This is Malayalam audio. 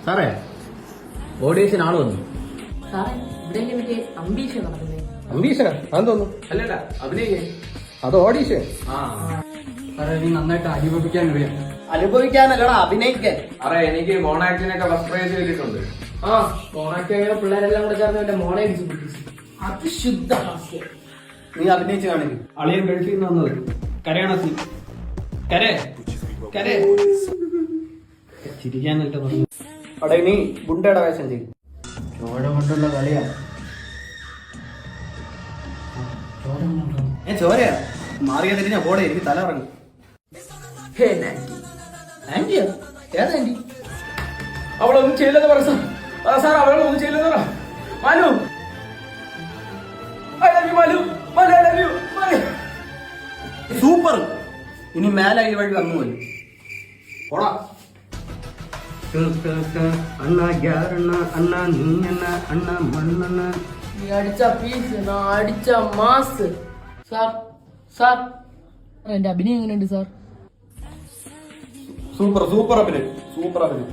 സാറേ ഓഡീഷൻ ആള് വന്നു. സാറേ ഇവിടെ മറ്റേ അംബീഷൻ നടക്കുന്നേ. അംബീഷനാ? അതെന്ന് തോന്നുന്നു. അല്ലടാ അഭിനയിക്കേ. അത് ഓഡീഷൻ. സാറേ നീ നന്നായിട്ട് അനുഭവിക്കാൻ അറിയാം. അനുഭവിക്കാനല്ലടാ, അഭിനയിക്കാൻ. അറേ എനിക്ക് മോണാക്ടിനൊക്കെ ഫസ്റ്റ് പ്രൈസ് കിട്ടിയിട്ടുണ്ട്. ആ മോണാക്കി പിള്ളേരെല്ലാം കൂടെ ചേർന്ന് എന്റെ മോളെ അടിച്ച് പൊട്ടിച്ചു. അത് ശുദ്ധ ഹാസ്യം. നീ അഭിനയിച്ച് കാണിക്കും. അളിയൻ ഗൾഫിൽ നിന്ന് വന്നത് കരയണ സീൻ. കരേ കരേ ചിരിക്കാനല്ല പറഞ്ഞു. അവിടെ നീ ഗുണ്ടയുടെ വേഷം ചെയ്യും. ചോര കൊണ്ടുള്ള കളിയാ. ചോരയാ മാറിയ തിരിഞ്ഞ പോടെ എനിക്ക് തല ഇറങ്ങും. ഹേ നാറ്റി. ആന്റിയാ? ഏതാ ആന്റി? അവളൊന്നും ചെയ്യില്ലെന്ന് പറ സാർ. സാർ അവളൊന്നും ചെയ്യില്ലെന്ന് പറ. Malu I love you Malu. Malu I love you. Super. ഇനി മേലെ ഈ വഴി വന്നു പോയി. പോടാ. അണ്ണ ഗ്യാറണ്ണ അണ്ണ നീയണ്ണ അണ്ണ മണ്ണണ്ണ. നീ അടിച്ച പീസ് അടിച്ച മാസ്. സാർ സാർ എന്റെ അഭിനയം എങ്ങനെയുണ്ട് സാർ? സൂപ്പർ സൂപ്പർ അഭിനയം. സൂപ്പർ അഭിനയം.